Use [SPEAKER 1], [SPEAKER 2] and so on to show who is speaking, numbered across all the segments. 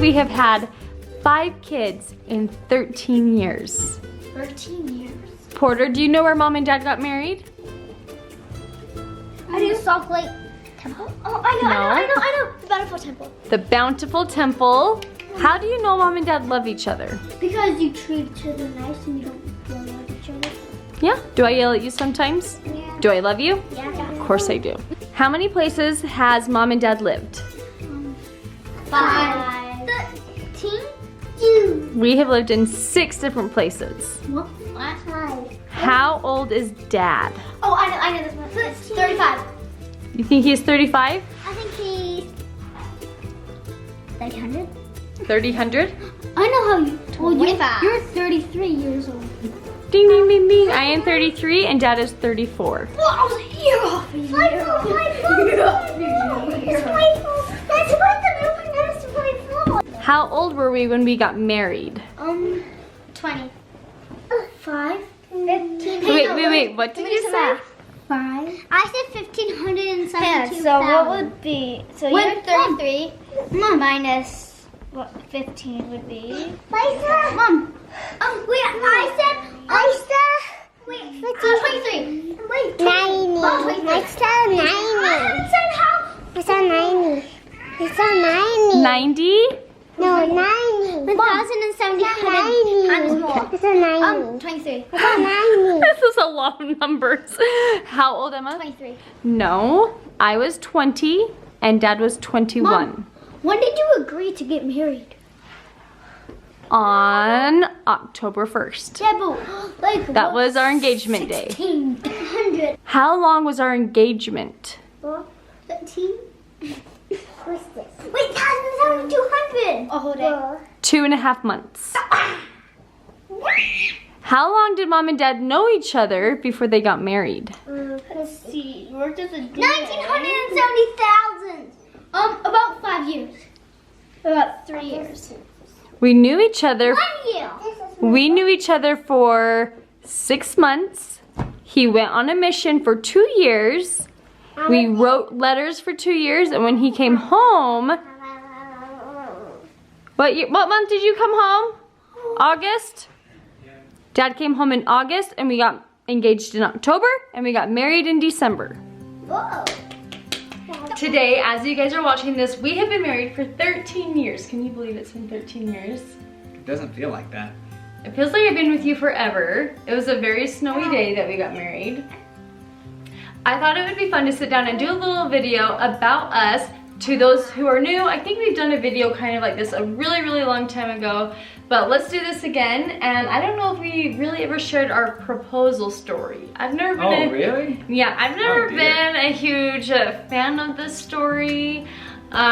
[SPEAKER 1] we have had 5 kids in 13 years.
[SPEAKER 2] 13 years?
[SPEAKER 1] Porter, do you know where Mom and Dad got married?
[SPEAKER 2] I do. Salt Lake Temple? Oh, I know. The Bountiful Temple.
[SPEAKER 1] The Bountiful Temple. How do you know Mom and Dad love each other?
[SPEAKER 2] Because you treat each other nice and you don't yell at each other.
[SPEAKER 1] Yeah? Do I yell at you sometimes?
[SPEAKER 2] Yeah.
[SPEAKER 1] Do I love you?
[SPEAKER 2] Yeah.
[SPEAKER 1] Of course I do. How many places has Mom and Dad lived?
[SPEAKER 2] 5. 13.
[SPEAKER 1] We have lived in 6 different places.
[SPEAKER 2] What? 5.
[SPEAKER 1] How old is Dad?
[SPEAKER 2] Oh, I know this one. 35.
[SPEAKER 1] You think he's 35?
[SPEAKER 2] I think he's 300.
[SPEAKER 1] 300?
[SPEAKER 2] I know how you. Well, you're 33 years old.
[SPEAKER 1] Ding, ding, ding, ding. I am 33 and Dad is 34.
[SPEAKER 2] Well, I was a year off. That's what the movie is 24.
[SPEAKER 1] How old were we when we got married?
[SPEAKER 2] 20. 5. 15.
[SPEAKER 1] Wait. What did you say?
[SPEAKER 2] 5. I said 1,572.
[SPEAKER 3] Yeah, so what would be, so you're 33 minus what 15 would be?
[SPEAKER 2] Mom. Wait, I said, wait, 23. Wait,
[SPEAKER 3] 90.
[SPEAKER 2] I said 90. I said how?
[SPEAKER 3] I said 90. I said 90.
[SPEAKER 1] 90?
[SPEAKER 3] No, 90.
[SPEAKER 2] 1,070 times more.
[SPEAKER 3] I said 90.
[SPEAKER 2] 23.
[SPEAKER 3] I said 90.
[SPEAKER 1] This is a lot of numbers. How old am I?
[SPEAKER 2] 23.
[SPEAKER 1] No, I was 20 and Dad was 21.
[SPEAKER 2] Mom, when did you agree to get married?
[SPEAKER 1] On October 1st.
[SPEAKER 2] Yeah, but like
[SPEAKER 1] That was our engagement day.
[SPEAKER 2] 1,600.
[SPEAKER 1] How long was our engagement?
[SPEAKER 2] 13. What's this? Wait, 1,200. A whole day.
[SPEAKER 1] 2.5 months. How long did Mom and Dad know each other before they got married?
[SPEAKER 3] Let's see. Worked as a
[SPEAKER 2] 1,970,000. About 5 years.
[SPEAKER 3] About 3 years.
[SPEAKER 1] We knew each other.
[SPEAKER 2] 1 year.
[SPEAKER 1] We knew each other for 6 months. He went on a mission for 2 years. We wrote letters for 2 years, and when he came home, what month did you come home? August? Dad came home in August, and we got engaged in October, and we got married in December.
[SPEAKER 2] Whoa.
[SPEAKER 1] Today, as you guys are watching this, we have been married for 13 years. Can you believe it's been 13 years?
[SPEAKER 4] It doesn't feel like that.
[SPEAKER 1] It feels like I've been with you forever. It was a very snowy day that we got married. I thought it would be fun to sit down and do a little video about us. To those who are new, I think we've done a video kind of like this a really, really long time ago, but let's do this again. And I don't know if we really ever shared our proposal story. I've never been
[SPEAKER 4] really?
[SPEAKER 1] Yeah, I've never been a huge fan of this story.
[SPEAKER 4] Wait, so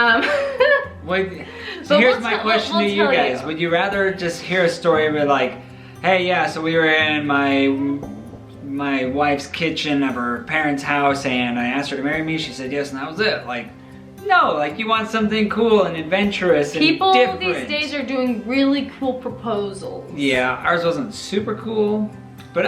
[SPEAKER 1] But
[SPEAKER 4] here's
[SPEAKER 1] we'll
[SPEAKER 4] my
[SPEAKER 1] tell-
[SPEAKER 4] question
[SPEAKER 1] we'll
[SPEAKER 4] to you
[SPEAKER 1] tell
[SPEAKER 4] guys.
[SPEAKER 1] you.
[SPEAKER 4] Would you rather just hear a story of it like, hey, yeah, so we were in my wife's kitchen of her parents' house and I asked her to marry me, she said yes, and that was it. Like, no, like you want something cool and adventurous and
[SPEAKER 1] People
[SPEAKER 4] different.
[SPEAKER 1] these days are doing really cool proposals.
[SPEAKER 4] Yeah, ours wasn't super cool, but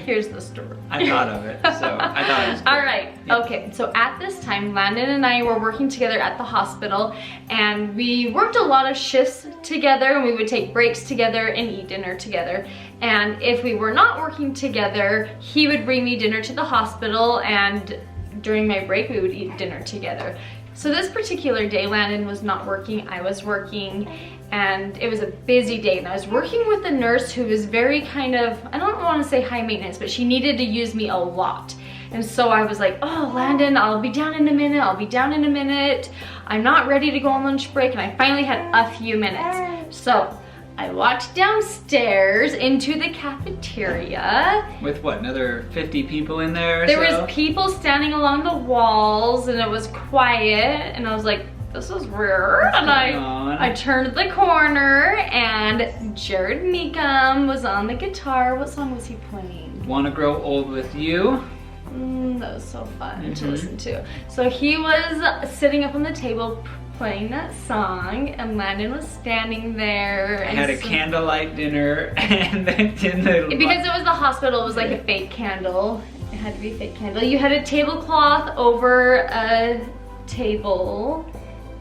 [SPEAKER 1] Here's the story.
[SPEAKER 4] I thought of it, so I thought it was cool.
[SPEAKER 1] All right,
[SPEAKER 4] Yeah.
[SPEAKER 1] okay, so at this time, Landon and I were working together at the hospital, and we worked a lot of shifts together, and we would take breaks together and eat dinner together. And if we were not working together, he would bring me dinner to the hospital, and during my break, we would eat dinner together. So this particular day, Landon was not working, I was working, and it was a busy day. And I was working with a nurse who was very kind of, I don't want to say high maintenance, but she needed to use me a lot. And so I was like, oh, Landon, I'll be down in a minute. I'm not ready to go on lunch break, and I finally had a few minutes. So I walked downstairs into the cafeteria.
[SPEAKER 4] With what, another 50 people in there or
[SPEAKER 1] There
[SPEAKER 4] so?
[SPEAKER 1] was people standing along the walls, and it was quiet, and I was like, this is weird. And I turned the corner, and Jared Meekum was on the guitar. What song was he playing?
[SPEAKER 4] Wanna Grow Old With You.
[SPEAKER 1] That was so fun to listen to. So he was sitting up on the table playing that song, and Landon was standing there.
[SPEAKER 4] I had a candlelight dinner, and then
[SPEAKER 1] because it was the hospital, it was like a fake candle. It had to be a fake candle. You had a tablecloth over a table,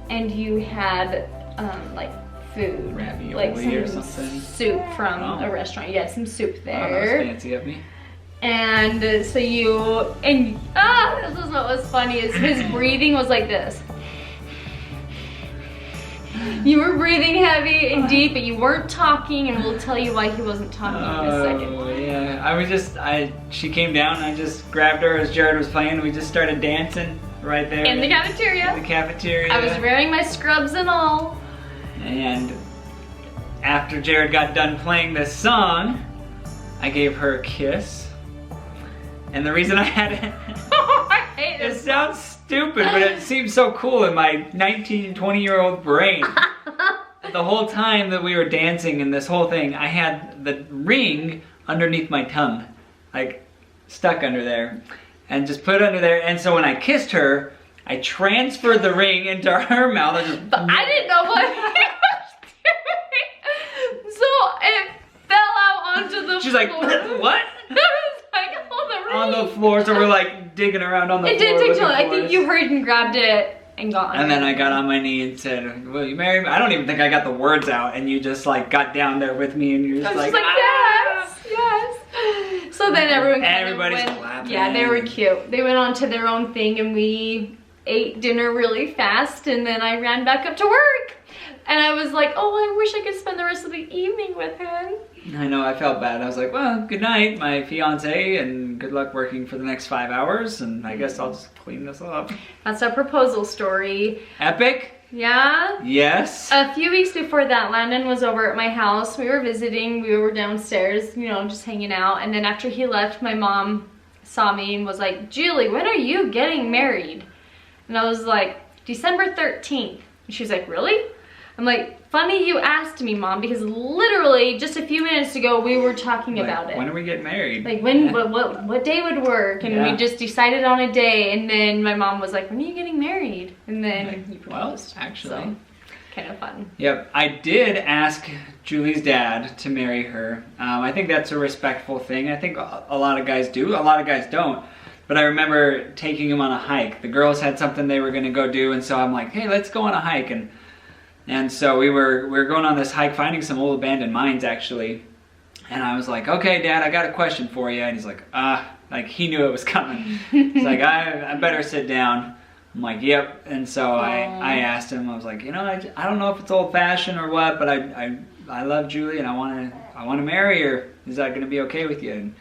[SPEAKER 1] and you had like food.
[SPEAKER 4] Ravioli
[SPEAKER 1] like some
[SPEAKER 4] or something.
[SPEAKER 1] soup from
[SPEAKER 4] Oh.
[SPEAKER 1] a restaurant. Yeah, some soup
[SPEAKER 4] Oh, that was
[SPEAKER 1] there.
[SPEAKER 4] fancy of me.
[SPEAKER 1] And so this is what was funny is his breathing was like this. You were breathing heavy and deep, but you weren't talking, and we'll tell you why he wasn't talking in a second.
[SPEAKER 4] Oh, yeah. She came down, and I just grabbed her as Jared was playing. We just started dancing right there.
[SPEAKER 1] In the cafeteria.
[SPEAKER 4] In the cafeteria.
[SPEAKER 1] I was wearing my scrubs and all.
[SPEAKER 4] And after Jared got done playing this song, I gave her a kiss. And the reason I had it,
[SPEAKER 1] I hate
[SPEAKER 4] it
[SPEAKER 1] this.
[SPEAKER 4] sounds stupid, but it seemed so cool in my 19, 20-year-old brain. The whole time that we were dancing and this whole thing, I had the ring underneath my tongue, like stuck under there, and just put it under there. And so when I kissed her, I transferred the ring into her mouth.
[SPEAKER 1] But I didn't know what he was doing. So it fell out onto the floor.
[SPEAKER 4] She's like, what?
[SPEAKER 1] It was like, oh, the ring.
[SPEAKER 4] On the floor, so we're like digging around on the
[SPEAKER 1] It
[SPEAKER 4] floor.
[SPEAKER 1] did take too
[SPEAKER 4] looking
[SPEAKER 1] long. I
[SPEAKER 4] for
[SPEAKER 1] think
[SPEAKER 4] us.
[SPEAKER 1] you hurried and grabbed it and gone.
[SPEAKER 4] And then I got on my knee and said, will you marry me? I don't even think I got the words out, and you just like got down there with me and you're
[SPEAKER 1] I
[SPEAKER 4] just
[SPEAKER 1] was
[SPEAKER 4] like,
[SPEAKER 1] just like,
[SPEAKER 4] "Ah!"
[SPEAKER 1] yes. So then everyone kind
[SPEAKER 4] Everybody's
[SPEAKER 1] of went,
[SPEAKER 4] clapping.
[SPEAKER 1] yeah, they were cute. They went on to their own thing and we ate dinner really fast and then I ran back up to work. And I was like, oh, I wish I could spend the rest of the evening with him.
[SPEAKER 4] I know, I felt bad. I was like, well, good night, my fiance, and good luck working for the next 5 hours, and I guess I'll just clean this up.
[SPEAKER 1] That's our proposal story.
[SPEAKER 4] Epic?
[SPEAKER 1] Yeah?
[SPEAKER 4] Yes.
[SPEAKER 1] A few weeks before that, Landon was over at my house. We were visiting. We were downstairs, you know, just hanging out. And then after he left, my mom saw me and was like, Julie, when are you getting married? And I was like, December 13th. And she was like, really? I'm like, funny you asked me, Mom, because literally just a few minutes ago we were talking
[SPEAKER 4] Like,
[SPEAKER 1] about it.
[SPEAKER 4] when are we getting married?
[SPEAKER 1] Like when,
[SPEAKER 4] Yeah.
[SPEAKER 1] what day would work? And
[SPEAKER 4] Yeah.
[SPEAKER 1] we just decided on a day. And then my mom was like, when are you getting married? And then you proposed.
[SPEAKER 4] Well, actually.
[SPEAKER 1] So, kind of fun.
[SPEAKER 4] Yep, I did ask Julie's dad to marry her. I think that's a respectful thing. I think a lot of guys do, a lot of guys don't. But I remember taking him on a hike. The girls had something they were gonna go do, and so I'm like, hey, let's go on a hike. And so we were going on this hike, finding some old abandoned mines actually. And I was like, okay, Dad, I got a question for you. And he's like, like he knew it was coming. He's like, I better sit down. I'm like, yep. And so I asked him, I was like, you know, I don't know if it's old fashioned or what, but I love Julie and I want to marry her. Is that going to be okay with you? And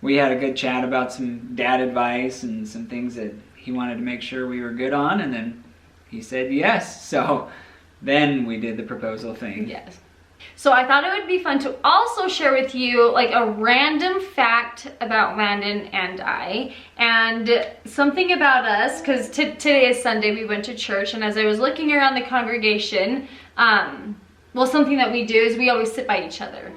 [SPEAKER 4] we had a good chat about some dad advice and some things that he wanted to make sure we were good on. And then he said yes. So then we did the proposal thing.
[SPEAKER 1] Yes. So I thought it would be fun to also share with you like a random fact about Landon and I, and something about us, because today is Sunday, we went to church, and as I was looking around the congregation, well, something that we do is we always sit by each other.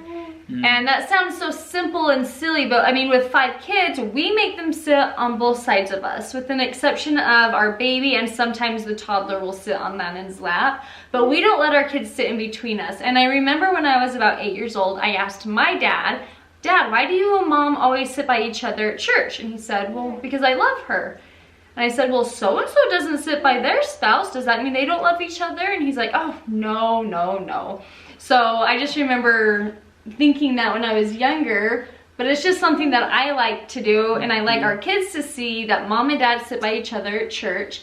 [SPEAKER 1] And that sounds so simple and silly, but I mean, with 5 kids, we make them sit on both sides of us, with an exception of our baby, and sometimes the toddler will sit on Landon's lap, but we don't let our kids sit in between us. And I remember when I was about 8 years old, I asked my dad, Dad, why do you and Mom always sit by each other at church? And he said, well, because I love her. And I said, well, so-and-so doesn't sit by their spouse. Does that mean they don't love each other? And he's like, oh, no, no, no. So I just remember thinking that when I was younger, but it's just something that I like to do, and I like our kids to see that Mom and Dad sit by each other at church.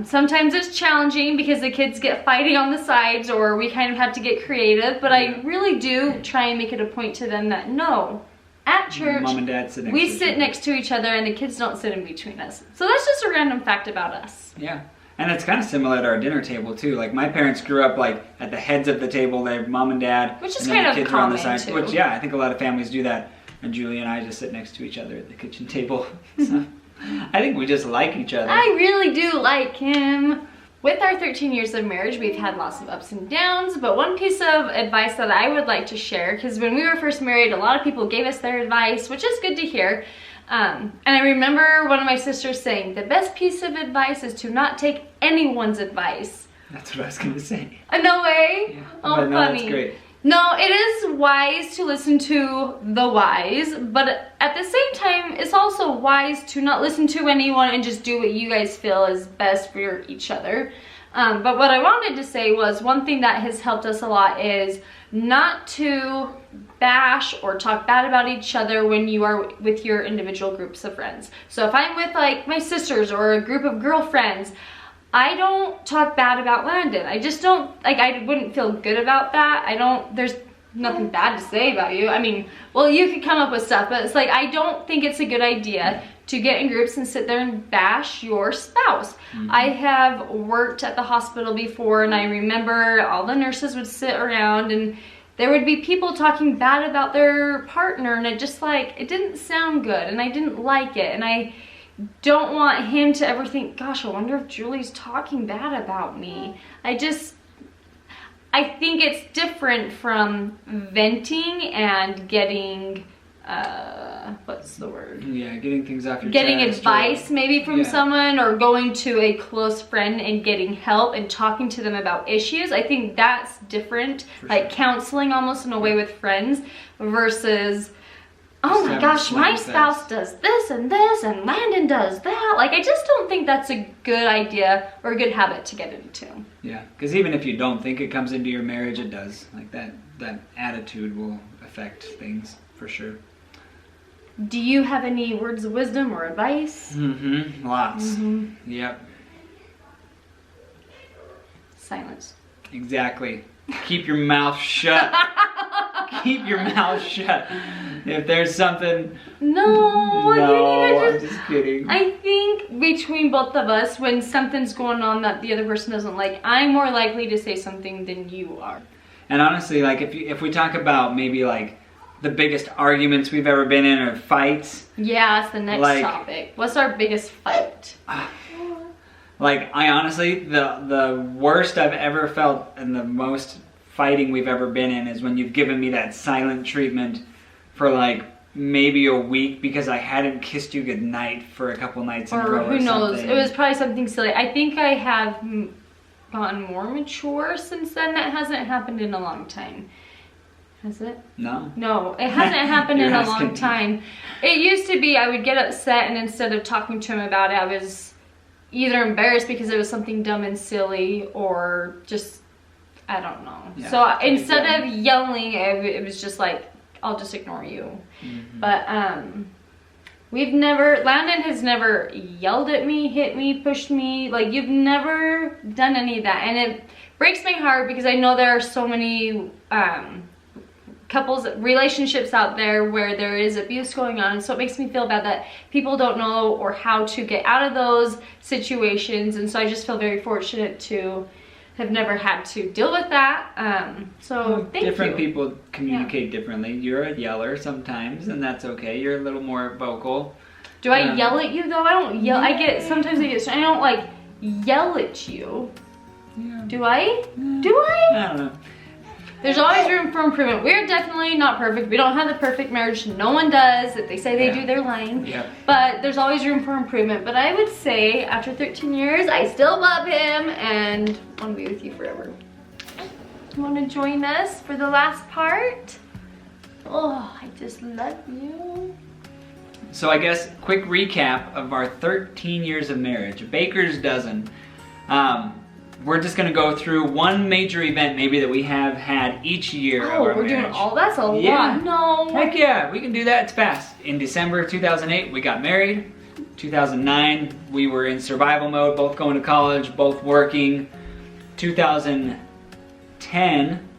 [SPEAKER 1] Sometimes it's challenging because the kids get fighting on the sides, or we kind of have to get creative, but I really do try and make it a point to them that no, at church,
[SPEAKER 4] Mom and Dad sit next
[SPEAKER 1] we
[SPEAKER 4] to each
[SPEAKER 1] sit
[SPEAKER 4] other.
[SPEAKER 1] next to each other and the kids don't sit in between us. So that's just a random fact about us.
[SPEAKER 4] Yeah. And it's kind of similar at our dinner table too. Like my parents grew up like at the heads of the table, their mom and dad,
[SPEAKER 1] Which is
[SPEAKER 4] and then
[SPEAKER 1] kind
[SPEAKER 4] the
[SPEAKER 1] of
[SPEAKER 4] kids were on the
[SPEAKER 1] common,
[SPEAKER 4] side.
[SPEAKER 1] too.
[SPEAKER 4] Which yeah, I think a lot of families do that. And Julie and I just sit next to each other at the kitchen table. So I think we just like each other.
[SPEAKER 1] I really do like him. With our 13 years of marriage, we've had lots of ups and downs, but one piece of advice that I would like to share, because when we were first married, a lot of people gave us their advice, which is good to hear. And I remember one of my sisters saying, the best piece of advice is to not take anyone's advice.
[SPEAKER 4] That's what I was going to say.
[SPEAKER 1] No way?
[SPEAKER 4] Yeah.
[SPEAKER 1] Oh,
[SPEAKER 4] But no,
[SPEAKER 1] funny.
[SPEAKER 4] that's great.
[SPEAKER 1] No, it is wise to listen to the wise, but at the same time, it's also wise to not listen to anyone and just do what you guys feel is best for each other. But what I wanted to say was one thing that has helped us a lot is not to bash or talk bad about each other when you are with your individual groups of friends. So if I'm with like my sisters or a group of girlfriends, I don't talk bad about Landon. I just don't, like, I wouldn't feel good about that. There's nothing bad to say about you. I mean, well, you could come up with stuff, but it's like, I don't think it's a good idea to get in groups and sit there and bash your spouse. I have worked at the hospital before, and I remember all the nurses would sit around and there would be people talking bad about their partner, and it just like, it didn't sound good, and I didn't like it, and I don't want him to ever think, gosh, I wonder if Julie's talking bad about me. I think it's different from venting and getting, what's the word?
[SPEAKER 4] Yeah, getting things off your
[SPEAKER 1] Getting
[SPEAKER 4] chest.
[SPEAKER 1] advice maybe from someone, or going to a close friend and getting help and talking to them about issues. I think that's different, like counseling almost in a way with friends versus, oh my gosh, my spouse does this and Landon does that. Like, I just don't think that's a good idea or a good habit to get into.
[SPEAKER 4] Yeah, because even if you don't think it comes into your marriage, it does. Like that attitude will affect things for sure.
[SPEAKER 1] Do you have any words of wisdom or advice?
[SPEAKER 4] Lots. Yep.
[SPEAKER 1] Silence.
[SPEAKER 4] Exactly. Keep your mouth shut. Keep your mouth shut. If there's something...
[SPEAKER 1] No, you need to
[SPEAKER 4] I'm just kidding.
[SPEAKER 1] I think between both of us, when something's going on that the other person doesn't like, I'm more likely to say something than you are.
[SPEAKER 4] And honestly, like if we talk about maybe like the biggest arguments we've ever been in, or fights.
[SPEAKER 1] Yeah, that's the next topic. What's our biggest fight?
[SPEAKER 4] Like, I honestly, the worst I've ever felt and the most fighting we've ever been in is when you've given me that silent treatment for like maybe a week because I hadn't kissed you goodnight for a couple nights in a row or something. Or who knows,
[SPEAKER 1] it was probably something silly. I think I have gotten more mature since then. That hasn't happened in a long time. Has it?
[SPEAKER 4] No.
[SPEAKER 1] No, it hasn't happened in a long time. It used to be I would get upset, and instead of talking to him about it, I was either embarrassed because it was something dumb and silly, or just, I don't know. Yeah, so instead of yelling, it was just like, I'll just ignore you. But Landon has never yelled at me, hit me, pushed me. Like, you've never done any of that. And it breaks my heart because I know there are so many couples, relationships out there where there is abuse going on, and so it makes me feel bad that people don't know or how to get out of those situations. And so I just feel very fortunate to have never had to deal with that. So thank you.
[SPEAKER 4] Different people communicate differently. You're a yeller sometimes, and that's okay. You're a little more vocal.
[SPEAKER 1] Do I yell at you though? I don't yell. Sometimes I don't like yell at you.
[SPEAKER 4] Yeah.
[SPEAKER 1] Do I? Do I?
[SPEAKER 4] I don't know.
[SPEAKER 1] There's always room for improvement. We're definitely not perfect. We don't have the perfect marriage. No one does. If they say they do, they're lying.
[SPEAKER 4] Yep.
[SPEAKER 1] But there's always room for improvement. But I would say after 13 years, I still love him and want to be with you forever. You want to join us for the last part? Oh, I just love you.
[SPEAKER 4] So I guess quick recap of our 13 years of marriage, a baker's dozen. We're just gonna go through one major event maybe that we have had each year of our marriage.
[SPEAKER 1] Oh, we're doing all, that's a lot. No.
[SPEAKER 4] Heck yeah, we can do that, it's fast. In December 2008, we got married. 2009, we were in survival mode, both going to college, both working. 2010,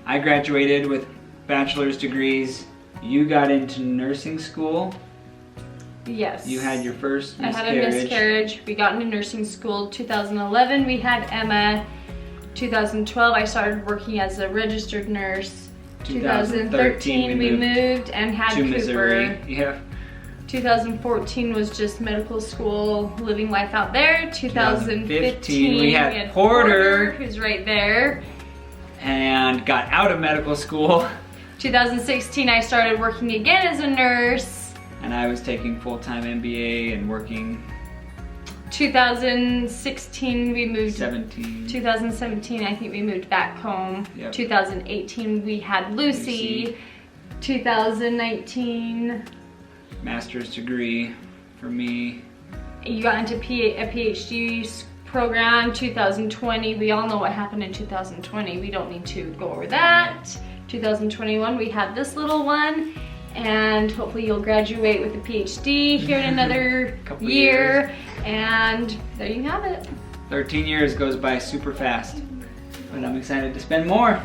[SPEAKER 4] I graduated with bachelor's degrees. You got into nursing school.
[SPEAKER 1] Yes.
[SPEAKER 4] You had your first miscarriage.
[SPEAKER 1] I had a miscarriage. We got into nursing school. 2011, we had Emma. 2012, I started working as a registered nurse. 2013, we moved and had
[SPEAKER 4] to
[SPEAKER 1] Cooper.
[SPEAKER 4] Missouri. Yeah.
[SPEAKER 1] 2014 was just medical school, living life out there. 2015,
[SPEAKER 4] we had Porter,
[SPEAKER 1] who's right there.
[SPEAKER 4] And got out of medical school.
[SPEAKER 1] 2016, I started working again as a nurse.
[SPEAKER 4] And I was taking full-time MBA and working.
[SPEAKER 1] 2016 we moved. 2017 I think we moved back home. Yep. 2018 we had Lucy. 2019
[SPEAKER 4] master's degree for me.
[SPEAKER 1] You got into a PhD program. 2020, we all know what happened in 2020. We don't need to go over that. 2021, we had this little one, and hopefully you'll graduate with a PhD here in another
[SPEAKER 4] Couple
[SPEAKER 1] year.
[SPEAKER 4] years.
[SPEAKER 1] And there you have it.
[SPEAKER 4] 13 years goes by super fast, but I'm excited to spend more.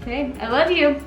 [SPEAKER 1] Okay, I love you.